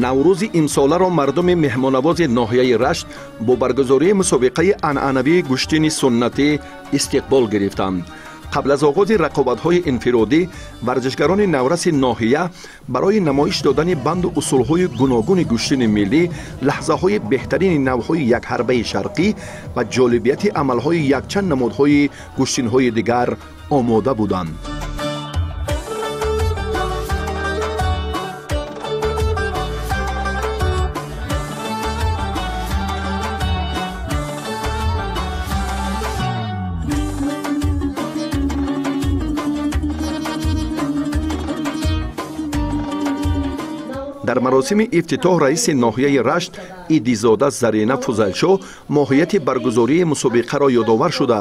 наврӯзи имсоларо мардуми меҳмоннавози ноҳияи Рашт бо баргузории мусобиқаи анъанавии гӯштини суннатӣ истиқбол гирифтанд. қабл аз оғози рақобатҳои инфиродӣ, варзишгарони навраси ноҳия барои намоиш додани банду усулҳои гуногуни гӯштини миллӣ, лаҳзаҳои беҳтарини навъҳои якҳарбаи шарқӣ ва ҷолибияти амалҳои якчанд намудҳои гӯштинҳои дигар омода буданд. дар маросими ифтитоҳ раиси ноҳияи Рашт Идизода Зарина Фузайлшо моҳияти баргузории мусобиқаро ёдовар шуда,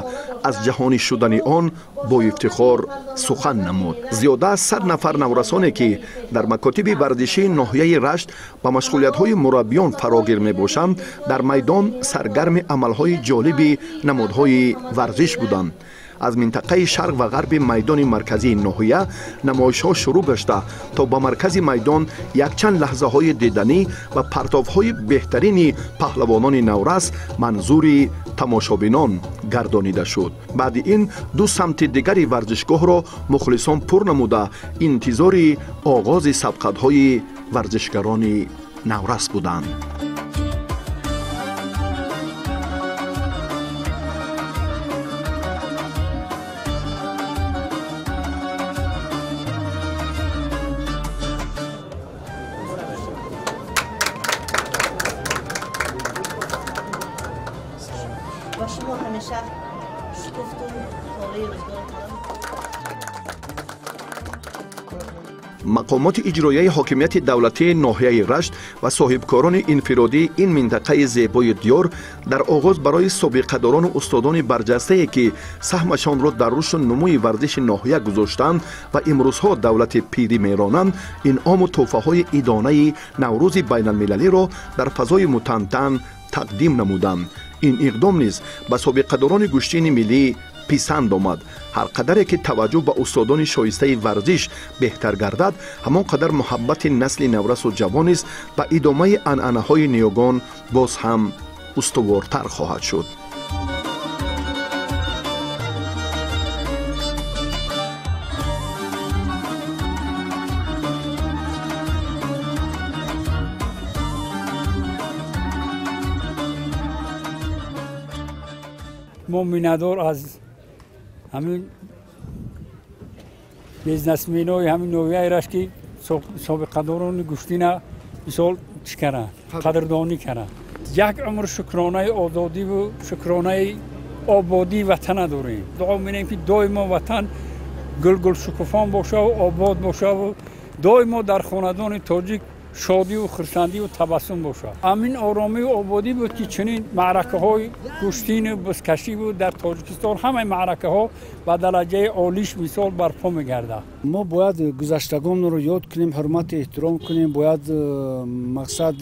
аз ҷаҳонӣ шудани он бо ифтихор сухан намуд. Зиёда аз 100 нафар наврасоне ки дар макотиби варзишии ноҳияи Рашт ба машғулиятҳои мураббиён фарогир мебошанд, дар майдон саргарми амалҳои ҷолиби намудҳои варзиш буданд. аз минтақаи шарқ ва ғарби майдони марказии ноҳия намоишҳо шурӯъ гашта то ба маркази майдон якчанд лаҳзаҳои диданӣ ва партовҳои беҳтарини паҳлавонони наврас манзури тамошобинон гардонида шуд. баъди ин ду самти дигари варзишгоҳро мухлисон пур намуда интизори оғози сабқатҳои варзишгарони наврас буданд. мақомоти иҷроияи ҳокимияти давлатии ноҳияи Рашт ва соҳибкорони инфиродии ин минтақаи зебои диёр дар оғоз барои собиқадорону устодони барҷастае ки саҳмашонро дар рушду нумӯи варзиши ноҳия гузоштанд ва имрӯзҳо давлати пирӣ меронанд, инъому тӯҳфаҳои идонаи наврӯзи байналмилалиро дар фазои мутантан тақдим намуданд. ин иқдом низ ба собиқадорони гӯштини миллӣ писанд омад. ҳар қадаре ки таваҷҷӯҳ ба устодони шоистаи варзиш беҳтар гардад, ҳамон қадар муҳаббати насли наврасу ҷавон низ ба идомаи анъанаҳои ниёгон боз ҳам устувортар хоҳад шуд. мо миннатдор аз ҳамин бизнесменои ҳамин ноҳияи Рашт ки собиқадорони гӯштина мисол чӣ каранд, қадрдонӣ каранд. як умр шукронаи озодиву шукронаи ободии ватана дорем. дуо менем ки доимо ватан гулгулшукуфон бошаву обод бошаву доимо дар хонадони тоҷик شادی و خرسندی و تبسم باشد. امین آرامی و آبادی بود که چنین معرکه های کشتین و بزکشی بود در تاجیکستان. همه معرکه ها به درجه عالیش مثال برپا میگرده. ما باید گذشتگان رو یاد کنیم، حرمت احترام کنیم. باید مقصد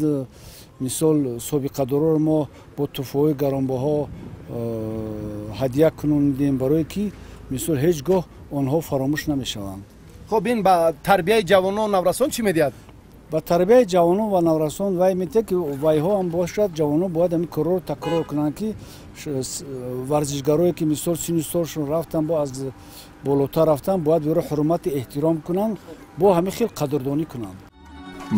مثال سابقه دارا ما با تحفه‌های گرانبها هدیه کنیم برای که مثال هیچگاه آنها فراموش نمیشوند. خب این با تربیت جوانان و نورسان چی میدید؟ با تربیت جوانان و نورسان وای میته که وای ها هم باشد جوانان باید همین کار تکرار کنند که ورزشگرایی که مثال سن سالشون رفتن با از بالاتر رفتن باید برای حرمت احترام کنند، با همین خیلی قدردانی کنند.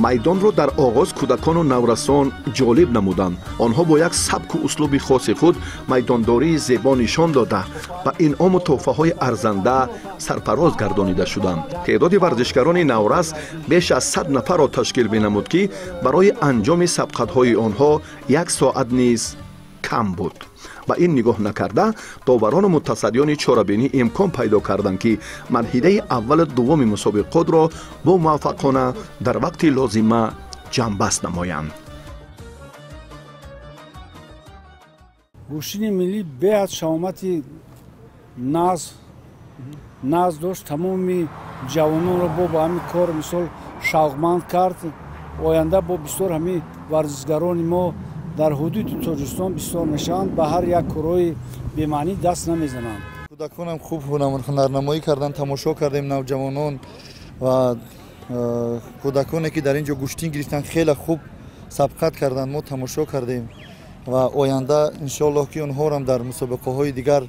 майдонро дар оғоз кӯдакону наврасон ҷолиб намуданд. онҳо бо як сабку услуби хоси худ майдондории зебо нишон дода ба инъому тӯҳфаҳои арзанда сарфароз гардонида шуданд. теъдоди варзишгарони наврас беш аз 100 нафарро ташкил менамуд ки барои анҷоми сабқатҳои онҳо 1 соат низ кам буд. ба ин нигоҳ накарда доварону мутасаддиёни чорабинӣ имкон пайдо карданд ки марҳилаи аввалу дуввуми мусобиқотро бо муваффақона дар вақти лозима ҷамъбаст намоянд. гӯштини миллӣ беҳад шаомати наз дошт. тамоми ҷавононро бо ба ҳамин кор мисол шавқманд кард. оянда бо бисёр ҳамин варзишгарони мо дар ҳудуди тоҷикистон бисёр мешаванд, ба ҳар як корои бемаънӣ даст намезананд. кӯдаконам хуб ҳунарнамоӣ карданд, тамошо кардем. навҷавонон ва кӯдаконе ки дар ин ҷо гӯштин гирифтанд хеле хуб сабқат карданд, мо тамошо кардем ва оянда иншоаллоҳ ки онҳорам дар мусобиқаҳои дигар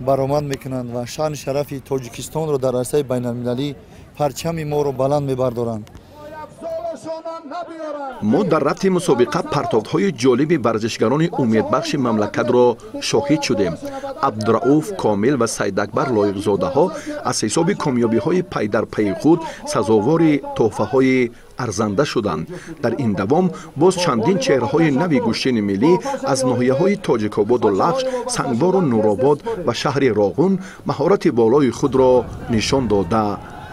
баромад мекунанд ва шаъни шарафи тоҷикистонро дар арсаи байналмилалӣ парчами моро баланд мебардоранд. мо дар рафти мусобиқа партовҳои ҷолиби варзишгарони умедбахши мамлакатро шоҳид шудем. абдурауф комил ва сайдакбар лоиқзодаҳо аз ҳисоби комёбиҳои пай дар пайи худ сазовори тӯҳфаҳои арзанда шуданд. дар ин давом боз чандин чеҳраҳои нави гӯштини миллӣ аз ноҳияҳои тоҷикободу лағш, сангвору нуробод ва шаҳри роғун маҳорати болои худро нишон дода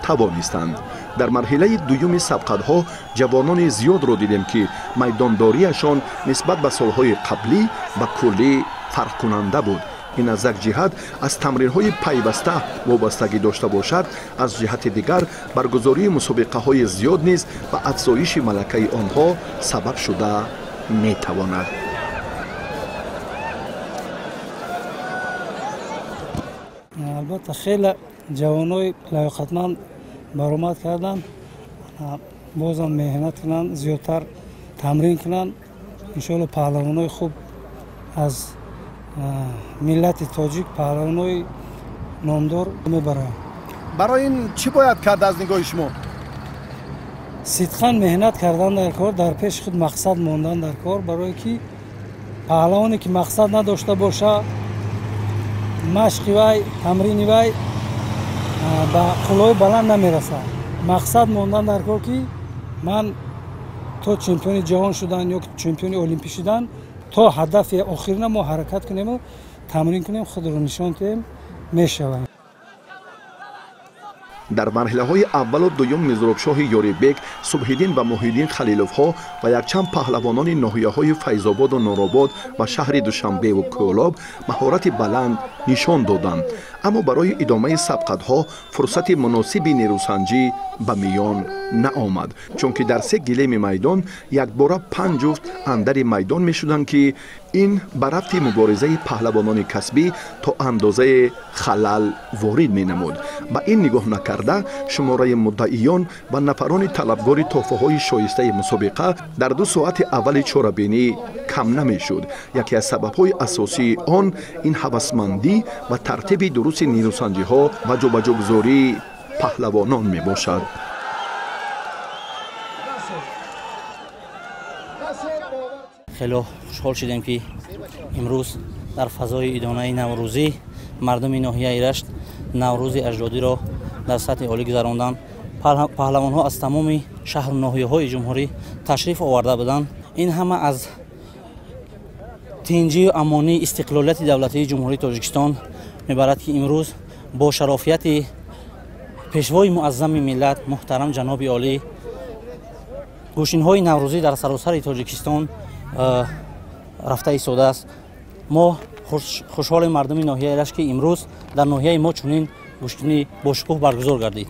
тавонистанд. дар марҳилаи дуюми сабқатҳо ҷавонони зиёдро дидем ки майдондориашон нисбат ба солҳои қаблӣ ба куллӣ фарқкунанда буд. ин аз як ҷиҳат аз тамринҳои пайваста вобастагӣ дошта бошад, аз ҷиҳати дигар баргузории мусобиқаҳои зиёд низ ба афзоиши малакаи онҳо сабаб шуда метавонад. албатта хеле ҷавонои лоиқатманд баромад карданд. бозам меҳнат кунанд, зиёдтар тамрин кунанд. иншоалло паҳлавонои хуб аз миллати тоҷик, паҳлавонои номдор мебаранд. барои ин чӣ бояд кард аз нигоҳи шумо? сидқан меҳнат кардан дар кор, дар пеши худ мақсад мондан дар кор, барое ки паҳлавоне ки мақсад надошта боша, машқи вай, тамрини вай ба қуллаи баланд намерасад. мақсад мондан дар кор ки ман то чемпиони ҷаҳон шудан ё чемпиони олимпӣ шудан, то ҳадафи охирина мо ҳаракат кунему, тамрин кунем, худро нишон диҳем, мешавем. дар марҳилаҳои аввалу дуюм мизробшоҳи ёрибек, субҳиддин ва моҳиддин халиловҳо ва якчанд паҳлавонони ноҳияҳои файзободу нуробод ва шаҳри душанбеву кӯлоб маҳорати баланд нишон доданд. аммо барои идомаи сабқатҳо фурсати муносиби нерӯсанҷӣ ба миён наомад, чунки дар 3 гилеми майдон якбора 5 ҷуфт андари майдон мешуданд ки ин ба рафти муборизаи паҳлавонони касбӣ то андозае халал ворид менамуд. ба ин нигоҳ накарда шумораи муддаиён ва нафарони талабгори тӯҳфаҳои шоистаи мусобиқа дар 2 соати аввали чорабинӣ кам намешуд. яке аз сабабҳои асосии он ин ҳавасмандӣ ва тартиби дурусти нерӯсанҷиҳо ва ҷобаҷогузории паҳлавонон мебошад. хело хушҳол шудем ки имрӯз дар фазои идонаи наврӯзӣ мардуми ноҳияи рашт наврӯзи аҷдодиро дар сатҳи олӣ гузаронданд. паҳлавонҳо аз тамоми шаҳру ноҳияҳои ҷумҳурӣ ташриф оварда буданд. ин ҳама аз тинҷию амонии истиқлолияти давлатии ҷумҳурии тоҷикистон мебарад ки имрӯз бо шарофияти пешвои муаззами миллат муҳтарам ҷаноби олӣ гӯштинҳои наврӯзӣ дар саросари тоҷикистон рафта истода аст. мо хушҳолем мардуми ноҳияи Рашт ки имрӯз дар ноҳияи мо чунин гӯштини бошукӯҳ баргузор гардид.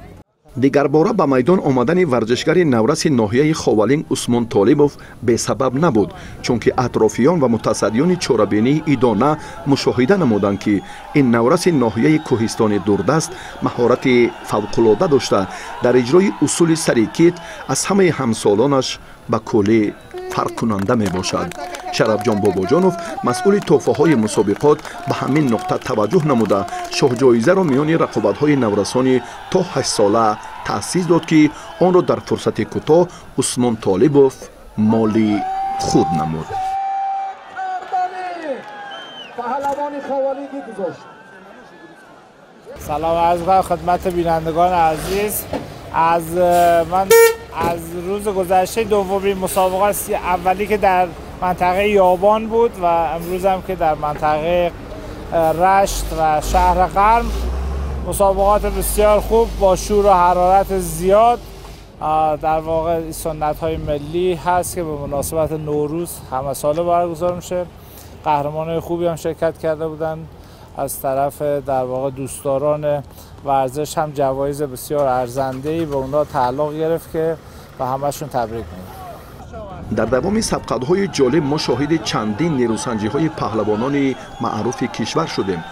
дигар бора ба майдон омадани варзишгари навраси ноҳияи Ховалин Усмон Толибов бесабаб набуд, чунки атрофиён ва мутасаддиёни чорабинии идона мушоҳида намуданд ки ин навраси ноҳияи кӯҳистони дурдаст маҳорати фавқулода дошта дар иҷрои усули сарикит аз ҳамаи ҳамсолонаш ба куллӣ фарқкунанда мебошад. Шарафҷон Бобоҷонов масъули тоҳфаҳои мусобиқот ба ҳамин нуқта таваҷҷӯҳ намуда шоҳҷоизаро миёни рақобатҳои наврасони то 8 сола таъсис дод ки онро дар фурсати кӯтоҳ Усмон Толибов моли худ намуд. سلام عرض می‌کنم خدمت بینندگان عزیز. من از روز گذشته دومین مسابقات اولی که در منطقه یابان بود و امروز هم که در منطقه رشت و شهر قرم مسابقات بسیار خوب با شور و حرارت زیاد. در واقع سنت‌های ملی هست که به مناسبت نوروز همه ساله برگزار میشه. قهرمانان خوبی هم شرکت کرده بودن از طرف در واقع دوستداران ورزش، هم جوایز بسیار ارزنده‌ای به اونها تعلق گرفت که به همشون تبریک میگم. در دوام سبقت‌های جالب ما شاهد چندین نیروسنجی‌های پهلوانان معروف کشور شدیم.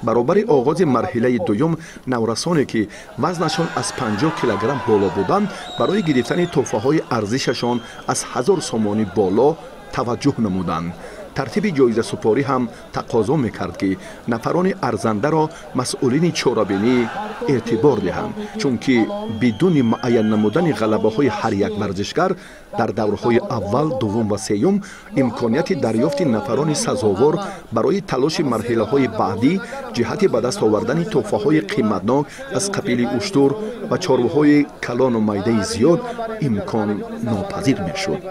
برابر آغاز مرحله دوم نورسانی که وزنشان از 50 کیلوگرم بالا بودند برای گرفتن تحفه‌های ارزششان از 1000 سومانی بالا توجه نمودند. ترتیب جایزه سپاری هم تقاضا میکرد که نفران ارزنده را مسئولین چاره‌بینی اعتبار دهند، چون که بدون معین نمودن غلبه های هر یک ورزشگر در دورهای اول، دوم و سوم امکانیت دریافت نفران سزاوار برای تلاش مرحله های بعدی جهت به دست آوردن تحفه های قیمتناک از قبیل اشتر و چاره‌های کلان و میده زیاد امکان ناپذیر میشد.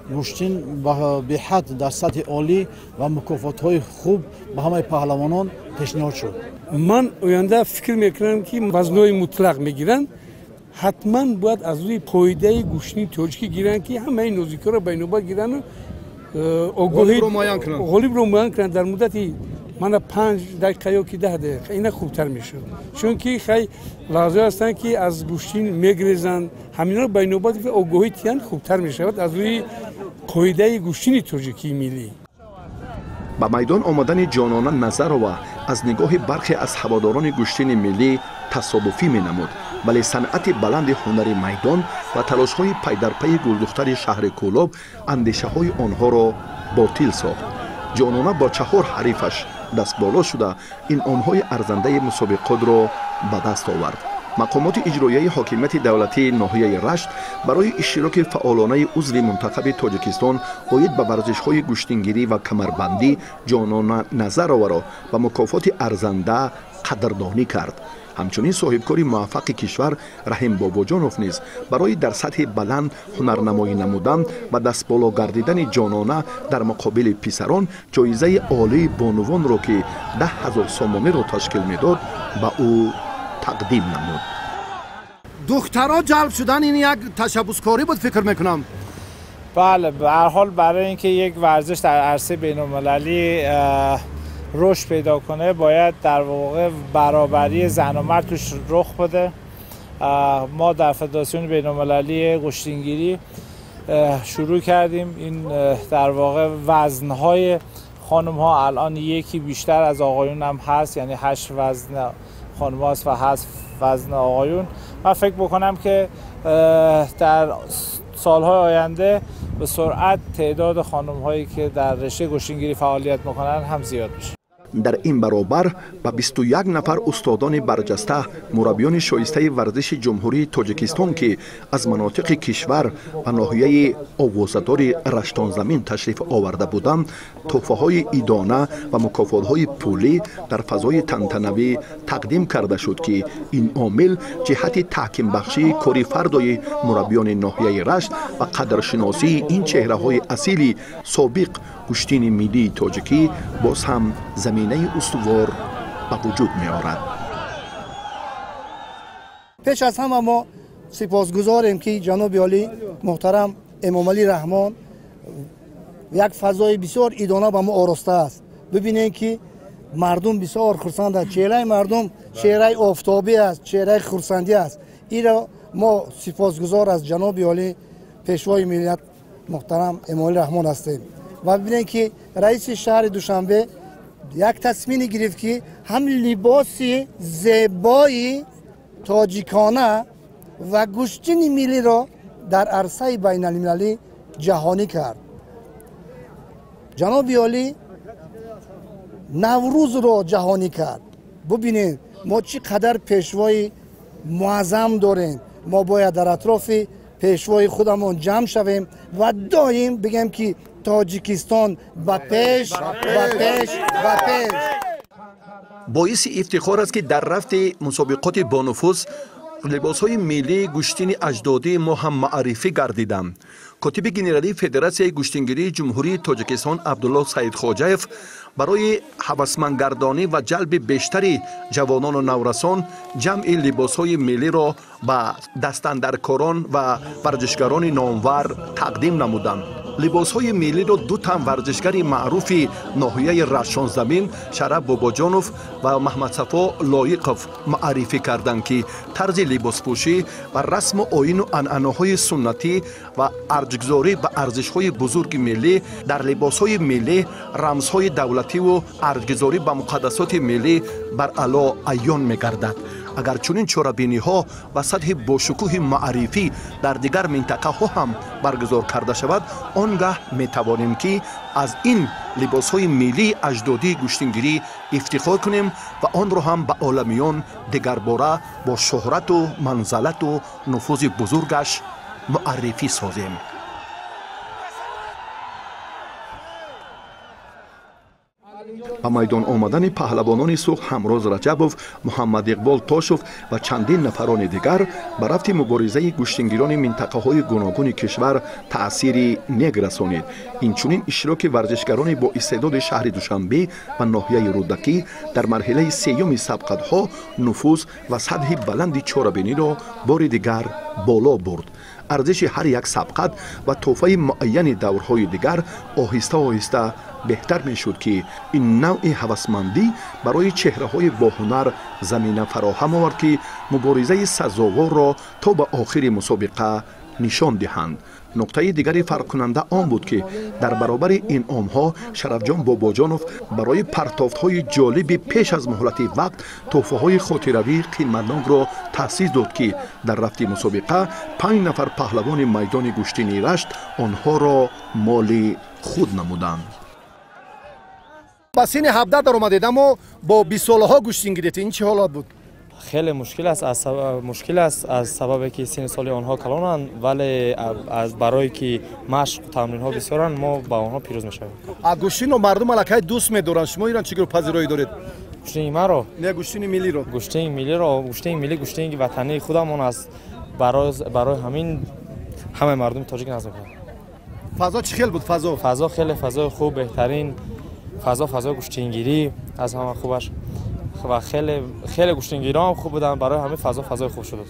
گوشتین به حد در سطح عالی و مکافات‌های خوب به همه پهلوانان پیشنهاد شد. من آینده فکر میکنم که وزنهای مطلق میگیرن، حتما باید از روی پایده گوشتنی تاجیکی گیرن که همه نوزیکا رو بین‌الملل گیرن و غالب رو معین کنن در مدتی من 5 دقیقه یا 10 دقیقه اینا خوبتر میشه، چون که خیلی لازم هستن که از گوشتین میگریزن، همینا رو بین‌الملل آگاهی تیان خوبتر میشه از روی قاعده گوشتین تاجیکی ملی. با میدان آمدن جانانه نظر و از نگاه برخی از هواداران گوشتین ملی تصادفی می نمود، ولی صنعت بلند هنر میدان و تلاش های پی در پی گلدختر شهر کولاب اندیشه های آنها را باطل ساخت. جانانه با 4 حریفش دست بالا شده این آنهای ارزنده مسابقات را به دست آورد. مقامات اجرایی حاکمیت دولتی ناحیه رشت برای اشتراک فعالانه عضو منتخب تاجیکستان اوید به ورزش‌های گوشتنگیری و کمربندی جانانه نظر آورد و مکافات ارزنده قدردانی کرد. همچنین صاحبکار موفق کشور رحیم باباجانوف نیز برای در سطح بلند هنرنمایی نمودن و دست بالا گردیدن جانانه در مقابل پسران جایزه عالی بانوان را که 10,000 سومانی را تشکیل میداد به او تقدیم نمود. دخترها جلب شدن این یک تشبثکاری بود فکر میکنم. بله، به هر حال برای اینکه یک ورزش در عرصه بین‌المللی رشد پیدا کنه باید در واقع برابری زن و مرد توش رخ بده. ما در فدراسیون بین‌المللی گوشتنگیری شروع کردیم این در واقع وزن‌های خانم‌ها الان یکی بیشتر از آقایون هم هست، یعنی 8 وزن خانم‌ها هست و 7 وزن آقایون. من فکر بکنم که در سالهای آینده به سرعت تعداد خانم‌هایی که در رشته گوشتنگیری فعالیت می‌کنند هم زیاد میشه. در این برابر با 21 نفر استادان برجسته مربیان شایسته ورزش جمهوری تاجیکستان که از مناطق کشور و ناحیه آوازدار رشتان زمین تشریف آورده بودند تحفه‌های ایدانه و مکافات‌های پولی در فضای تنتنوی تقدیم کرده شد که این عامل جهت تحکیم بخشی کاری فردای مربیان ناحیه رشت و قدرشناسی این چهره‌های اصیل سابق گوشتین ملی تاجیکی باز هم زمینه استوار به وجود می آورد. پیش از همه ما سپاسگزاریم که جناب عالی محترم امام علی رحمان یک فضای بسیار ایدانه به ما آراسته است. ببینید که مردم بسیار خرسند است. چهره مردم چهره آفتابی است، چهره خرسندی است. این را ما سپاسگزار از جناب عالی پیشوای ملت محترم امام علی رحمان هستیم. و ببینید که رئیس شهر دوشنبه یک تصمیم گرفت که هم لباس زیبای تاجیکانه و گوشتین ملی را در عرصه بین المللی جهانی کرد. جناب عالی نوروز را جهانی کرد. ببینید ما چقدر پیشوای معظم داریم. ما باید در اطراف پیشوای خودمون جمع شویم و دائم بگیم که تاجیکستان به پیش و پیش و پیش. باعث افتخار است که در رفت مسابقات با نفوذ لباس‌های ملی گوشتین اجدادی ما هم معرفی گردیدند. کاتب گنرالی فدراسیای گوشتینگیری جمهوری تاجیکستان عبدالله سعید خوجایف برای هوسمندگردانی و جلب بیشتری جوانان و نورسان جمع لباس‌های ملی را به دستاندرکاران و ورزشکاران نامور تقدیم نمودند. لباس‌های ملی را دو تن ورزشکار معروف ناحیه رشت زمین شرف باباجانوف و محمد صفا لایقوف معرفی کردند که طرز لباسپوشی و رسم و آیین و عنعنه‌های سنتی و ارزش‌گذاری به ارزش‌های بزرگ ملی در لباس‌های ملی رمزهای دولتی و ارزش‌گذاری به مقدسات ملی بر اعلی عیان می‌گردد. اگر چنین چاره‌بینی‌ها و سطح باشکوه معرفی در دیگر منطقه‌ها هم برگزار کرده شود، آنگاه می‌توانیم که از این لباس‌های ملی اجدادی گوشتینگیری افتخار کنیم و آن را هم به عالمیان دیگرباره با شهرت و منزلت و نفوذ بزرگش معرفی سازیم. به میدان آمدن پهلوانان صلح همروز رجبوف، محمد اقبال تاشوف و چندین نفران دیگر به رفت مبارزه گوشتینگیران منطقه‌های گوناگون کشور تأثیری نیک رسانید. اینچنین اشتراک ورزشکاران با استعداد شهر دوشنبه و ناحیه رودکی در مرحله سیوم سبقت‌ها نفوذ و سطح بلند چاره‌بینی را بار دیگر بالا برد. ارزش هر یک سبقت و تحفه معین دورهای دیگر آهسته آهسته بهتر می شد که این نوع هوسمندی برای چهره‌های با هنر زمینه فراهم آورد که مبارزه سزاوار را تا به آخر مسابقه نشان دهند. نکته دیگری فرق کننده آن بود که در برابر این انعام‌ها شرفجان باباجانوف برای پرتافت‌های جالب پیش از مهلت وقت تحفه‌های خاطروی قیمتناک را تأسیس داد که در رفت مسابقه 5 نفر پهلوان میدان گوشتینی رشت آنها را مال خود نمودند. با سن 17 در اومدید اما با 20 سالها گوشتین گرفتید. این چه حالات بود؟ خیلی مشکل است از سببی که سن سال آنها کلانند، ولی از برای که مشق و تمرین ها بسیارند ما با آنها پیروز میشویم. گوشتین و مردم علاقه دوست می‌دارند. شما ایران چگونه پذیرایی دارید؟ گوشتین ما رو نه گوشتین ملی رو. گوشتین ملی وطنی خودمون است. برای همین همه مردم تاجیک ناز می‌کنند. فضا چه خیلی بود؟ فضا خیلی فضای خوب، بهترین فضا گوشتینگیری از همه خوبش و خیلی گوشتینگیران خوب بودن. برای همه فضای خوب شد.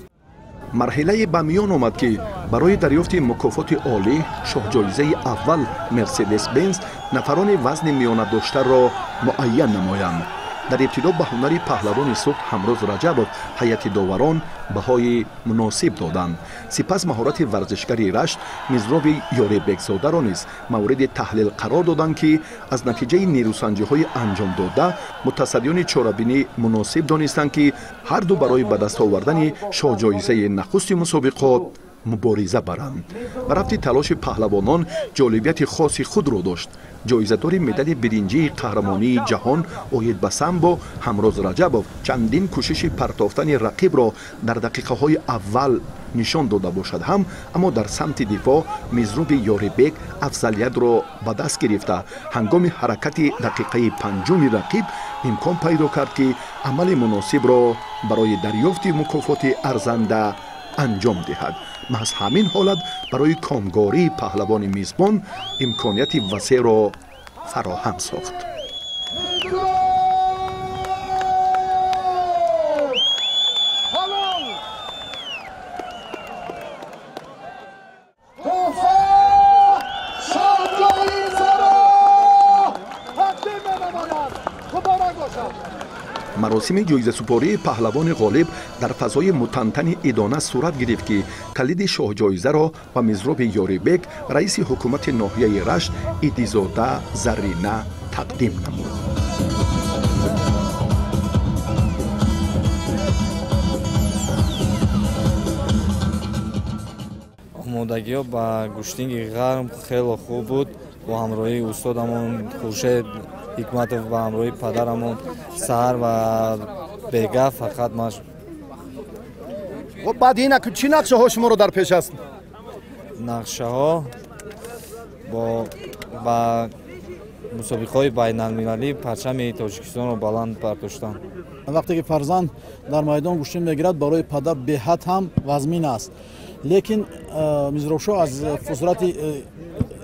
مرحله به میان آمد که برای دریافت مکافات عالی شاه جایزه اول مرسدس بنز نفران وزن میانه داشته را معین نمایند. در ابتدا به هنر پهلوان صلح همروز رجبوف هیئت داوران بهای مناسب دادند. سپس مهارت ورزشکاری رشت مزراب یاریبکزاده را نیز مورد تحلیل قرار دادند که از نتیجه نیروسنجی‌های انجام داده متصدیان چاره‌بینی مناسب دانستند که هر دو برای به دست آوردن شاه جایزه نخست مسابقات مبارزه برند. و رفت تلاش پهلوانان جالبیت خاصی خود را داشت. جایزه‌دار مدال برنجی قهرمانی جهان اوید بسام با همروز رجبوف چندین کوشش پرتافتن رقیب را در دقیقه‌های اول نشان داده باشد هم، اما در سمت دفاع مزروب یاریبک افضلیت را به دست گرفته هنگام حرکت دقیقه پنجم رقیب امکان پیدا کرد که عمل مناسب را برای دریافت مکافات ارزنده انجام دهد. محض همین حالت برای کامگاری پهلوان میزبان امکانیت وسیع را فراهم ساخت. مراسم جایزه‌سپاری پهلوان غالب در فضای متنتن ادانه صورت گرفت که کلید شاه جایزه را و مزراب یاریبک رئیس حکومت ناحیه رشت ایدیزاده زرینه تقدیم نمود. آمادگی ها با گوشتینگ گرم خیلی خوب بود. با همراهی استادمون خورشید حکمتوف و همراهی پدرمون سحر و بیگا فقط ماش. خب بعد این چی نقشه ها شما رو در پیش است؟ نقشه ها با مسابقه های بین المللی پرچم تاجیکستان رو بلند برداشتن. وقتی که فرزند در میدان گوشتین میگیرد برای پدر به حد هم وزمین است. لیکن مزروشو از فرصت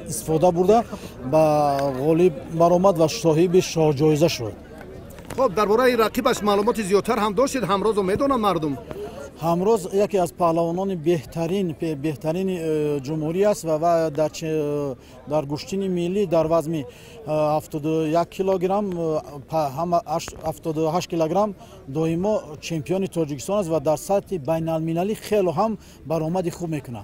استفاده برده با غالب برآمد و صاحب شاه جایزه شد. خب درباره رقیبش معلومات زیادتر هم داشتید؟ همراز رو میدونن مردم. همراز یکی از پهلوانان بهترین جمهوری است و در گوشتین ملی در وزن 71 کیلوگرم 78 کیلوگرم دائما چمپیون تاجیکستان است و در سطح بین المللی خیلی هم برآمد خوب میکنه.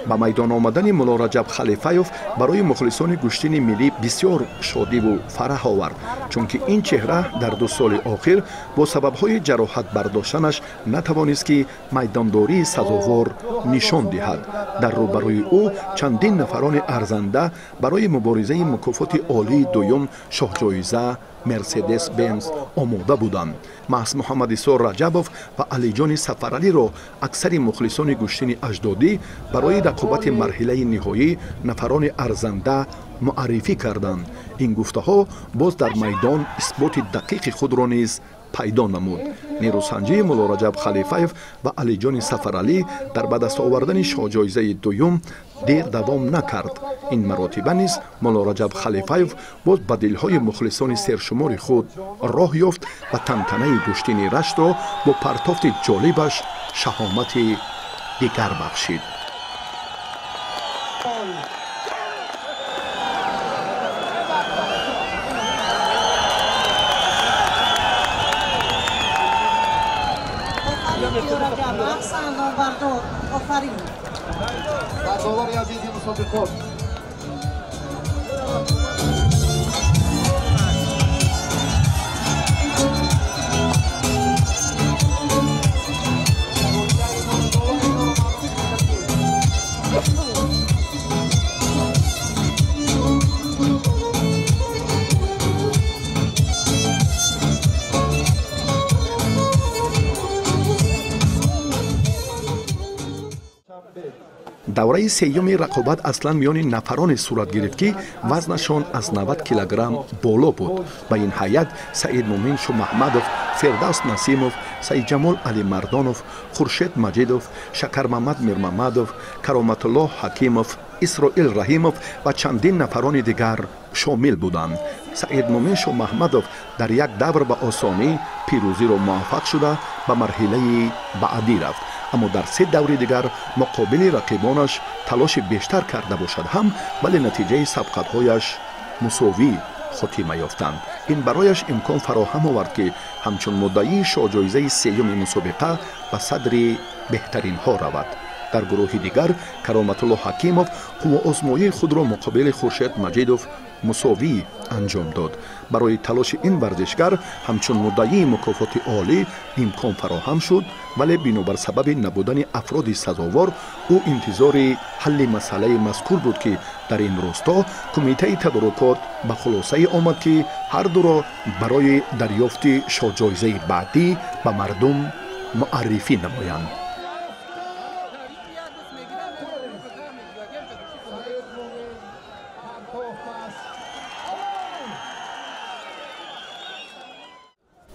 با میدان آمدن مولا رجب خلیفیوف برای مخلصان گوشتین ملی بسیار شادی و فرح آورد، چون که این چهره در 2 سال آخر با سببهای جراحت برداشتنش نتوانست که میدانداری سزاوار نشان دهد. در روبروی او چندین نفران ارزنده برای مبارزه مکافات عالی دوم شاه جایزه مرسدس بنز آماده بودند. محض محمد عیسی رجبوف و علی جان سفرعلی را اکثر مخلصان گوشتین اجدادی برای رقابت مرحله نهایی نفران ارزنده معرفی کردند. این گفته ها باز در میدان اثبات دقیق خود را نیز پیدا نمود. نیروسنجی مولا رجب خلیفیوف و علی جان سفرعلی در به دست آوردن شاه جایزه دوم دیر دوام نکرد. این مراتبه نیز مولا رجب خلیفیوف باز به دلهای مخلصان سرشمار خود راه یافت و تنتنه گوشتین رشت را با پرتافت جالبش شهامت دیگر بخشید. دوره سیوم رقابت اصلا میان نفران صورت گرفت که وزنشان از 90 کیلوگرم بالا بود. با این هیئت سعید مومن شو محمدوف، فردوس نسیموف، سعید جمال علی مردانوف، خورشید مجیدوف، شکر محمد میرمحمدوف، کرامت الله حکیموف، اسرائیل رحیموف و چندین نفران دیگر شامل بودند. سعید مومن شو محمدوف در یک دور به آسانی پیروزی را موفق شده به مرحله بعدی رفت، اما در 3 دور دیگر مقابل رقیبانش تلاش بیشتر کرده باشد هم، ولی نتیجه سبقت‌هایش مساوی خاتمه یافتند. این برایش امکان فراهم آورد که همچون مدعی شاه جایزه سیوم مسابقه به صدر بهترین ها رود. در گروه دیگر کرامت الله حکیموف قوه آزمایی خود را مقابل خورشید مجیدوف مساوی انجام داد. برای تلاش این ورزشگر همچون مدعی مکافات عالی امکان فراهم شد، ولی بنابر سبب نبودن افراد سزاوار او انتظار حل مسئله مذکور بود که در این راستا کمیته تدارکات به خلاصه آمد که هر دو را برای دریافت شاه جایزه بعدی به مردم معرفی نمایند.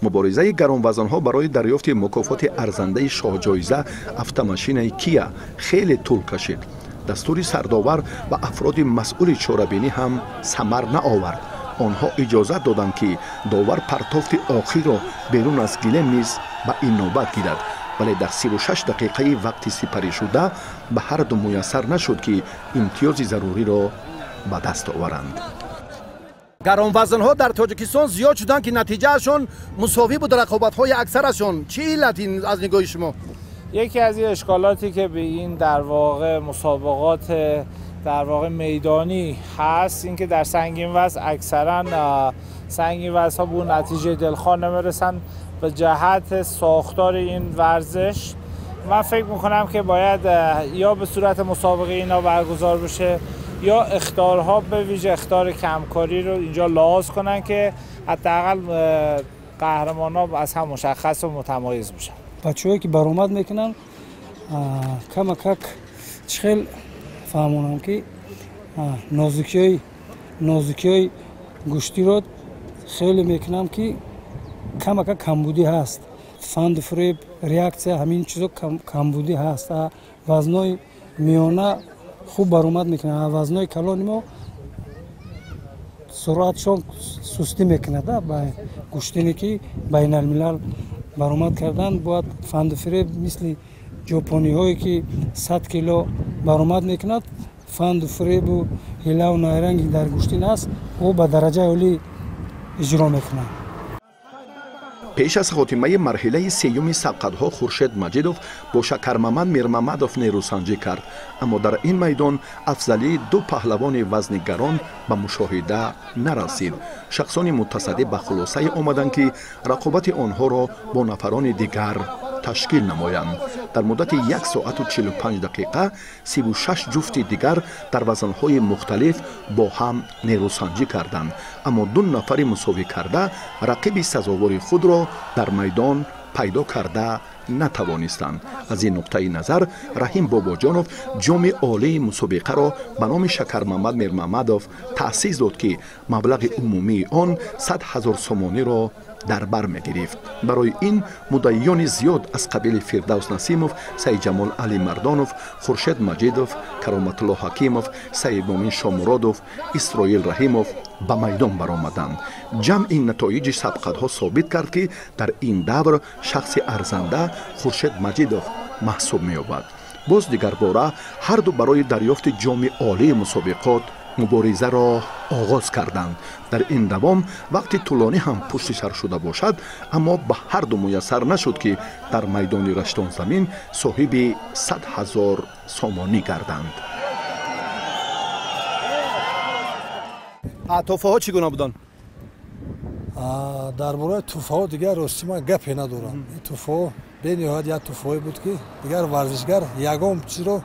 مبارزه گرانوزن‌ها برای دریافت مکافات ارزنده شاه جایزه автомашین کیا خیلی طول کشید. دستور سرداور و افراد مسئول چاره‌بینی هم ثمر نآورد. آنها اجازه دادند که داور پرتافت آخر را بیرون از گلیم نیز به این نوبت گیرد، ولی در 36 دقیقه وقتی سپری شده به هر دو میسر نشد که امتیاز ضروری را به دست آورند. گرانوزن‌ها در تاجیکستان زیاد شدن که نتیجهشون مساوی بود رقابت‌های اکثرشون. چی علت از نگاه شما؟ یکی از این اشکالاتی که به این در واقع مسابقات در واقع میدانی هست این که در سنگین وزن اکثرا سنگین وزن‌ها به نتیجه دلخواه نمیرسن. به جهت ساختار این ورزش من فکر میکنم که باید یا به صورت مسابقه اینا برگزار بشه یا اخطارها به ویژه اخطار کمکاری رو اینجا لحاظ کنن که حداقل قهرمان‌ها از هم مشخص و متمایز بشن. بچه‌هایی که برآمد میکنن کمک چخیل فهمونم که نازکی گوشتی رو خیلی میکنم که کمبودی هست. فند فریب ریاکسیا همین چیزا کمبودی هست. وزنای میانه خوب برآمد میکنه. وزنای کلان ما سرعتشون سستی میکنه. با گوشتینی که بین الملل برآمد کردن باید فند فریب مثل ژاپنی هایی که 100 کیلو برآمد میکند فند فریب و هیله و نایرنگ در گوشتین است او به درجه عالی اجرا میکنه. پیش از خاتمه مرحله سیوم سبقت‌ها خورشید مجیدوف با شکرممد میرممدوف نیروسنجی کرد، اما در این میدان افضلی دو پهلوان وزن گران به مشاهده نرسید. شخصان متصدی به خلاصه آمدند که رقابت آنها را با نفران دیگر تشکیل نمایند. در مدت 1 ساعت و 45 دقیقه 36 جفت دیگر در وزن‌های مختلف با هم نیروسنجی کردند، اما 2 نفر مساوی کرده رقیب سزاوار خود را در میدان پیدا کرده نتوانستند. از این نقطه نظر رحیم باباجانوف جام عالی مسابقه را به نام شکرممد میرممدوف تأسیس داد که مبلغ عمومی آن 100,000 سومانی را در بر می‌گرفت. برای این مدعیان زیاد از قبیل فردوس نسیموف، سید جمال علی مردانوف، خورشید مجیدوف، کرامت الله حکیموف، سید مومن شامرادوف، اسرائیل رحیموف به میدان برآمدند. جمع این نتایج سبقت‌ها ثابت کرد که در این دور شخص ارزنده خورشید مجیدوف محسوب می‌یابد. باز دیگر باره هر دو برای دریافت جام عالی مسابقات مبارزه را آغاز کردند. در این دوام وقتی طولانی هم پشت سر شده باشد، اما به هر دو میسر نشد که در میدان رشتان زمین صاحب 100,000 سومانی گردند. توفه ها چگونه بودند؟ درباره توفه ها دیگر راستی من گپی ندارم. این توفه به نهایت یک توفه بود که دیگر ورزشگر یگام چیز رو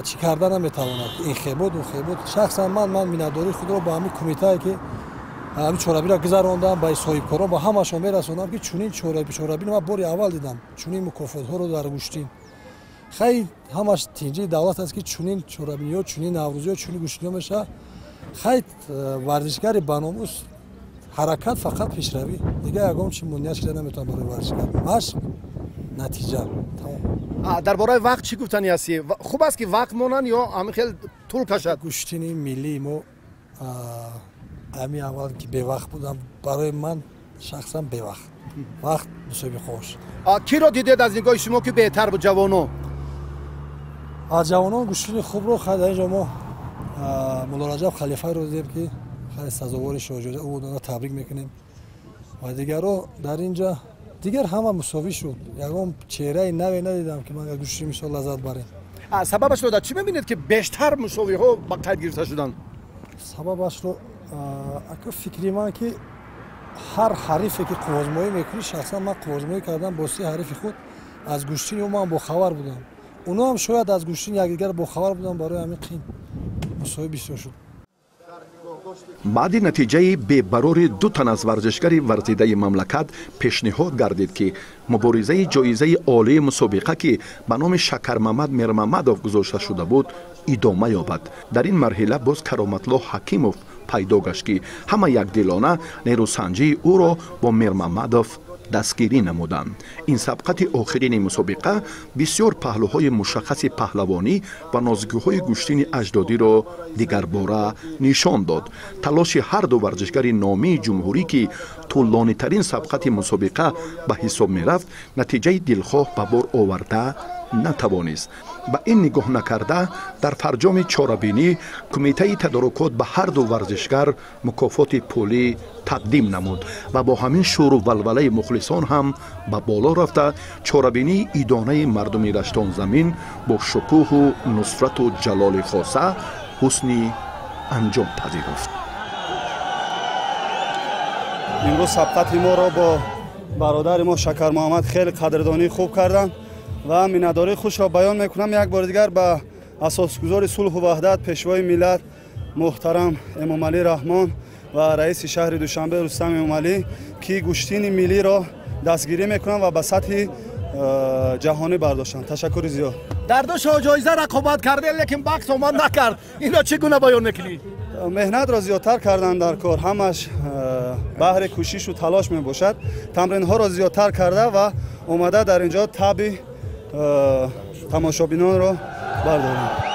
چی کردن نمیتواند. این خیبود اون خیبود. شخصا من مینداری خود رو با همین کمیته که همین چورابی را گذراندم با صاحب کاران با همشون میرسوندم که چونین چورابی من بار اول دیدم. چونین مکافات ها رو در گوشتین خیلی همش تینجی دولت است که چونین چورابی ها چونین نوروزی ها چونین گوشتین ها میشه. خیلی ورزشگری بناموس حرکت فقط پیشروی دیگه یگام چی مونیاش کرده نمیتونه برای ورزشگر مشق نتیجه تمام. درباره وقت چی گفتنی هستی؟ خوب است که وقت مونن یا همین خیلی طول کشد؟ گوشتینی ملی ما همین اول که به وقت بودم برای من شخصا به وقت مسابقه خوش. کی را دیدید از نگاه شما که بهتر بود جوانو؟ از جوانان گوشتینی خوب رو خد اینجا ما مولا رجب خلیفه رو دیدیم که خیلی سزاوار شجاعت او رو تبریک میکنیم و دیگر رو در اینجا دیگر همه مساوی شد. یکم چهره نوی ندیدم که من گوشتی میشه لذت بریم. سببش رو در چی میبینید که بیشتر مساوی ها با قید گرفته شدن؟ سببش رو اگه فکری من که هر حریفی که قوازمایی میکنی شخصا من قوازمایی کردم با 3 حریف خود از گوشتین و من با خبر بودم. اونا هم شاید از گوشتین یکدیگر با خبر بودن برای همین قین مساوی بسیار شد. بعد نتیجه ببرار 2 تن از ورزشگری ورزیده مملکت پیشنهاد گردید که مبارزه جایزه عالی مسابقه که به نام شکرممد میرممدوف گذاشته شده بود ادامه یابد. در این مرحله باز کرامت الله حکیموف پیدا گشت که همه یکدلانه نیروسنجی او را با میرممدوف دستگیری نمودند. این سبقت آخرین مسابقه بسیار پهلوهای مشخص پهلوانی و نازگی‌های گوشتین اجدادی را دیگر باره نشان داد. تلاش هر دو ورزشگر نامی جمهوری که طولانی ترین سبقت مسابقه به حساب می رفت نتیجه دلخواه به بار آورده نتوانست. به این نگاه نکرده در فرجام چاره‌بینی کمیته تدارکات به هر دو ورزشگر مکافات پولی تقدیم نمود و با همین شور و ولوله مخلصان هم به بالا رفته چاره‌بینی ایدانه مردم رشتان زمین با شکوه و نصرت و جلال خاصه حسنی انجام پذیرفت. امروز سبقت ما را با برادر ما شکر محمد خیلی قدردانی خوب کردند و منتداری خوش را بیان میکنم یک بار دیگر به اساسگزار صلح و وحدت پیشوای ملت محترم امام علی رحمان و رئیس شهر دوشنبه رستم امام علی که گوشتین ملی را دستگیری میکنند و به سطح جهانی برداشتند. تشکر زیاد. در دو شاه جایزه رقابت کرده لیکن بکس اومد نکرد. اینا چگونه بیان میکنی؟ مهنت را زیادتر کردن در کار، همش بهر کوشش و تلاش می باشد. تمرین ها را زیادتر کرده و اومده در اینجا تابع تماشابینان را برداریم.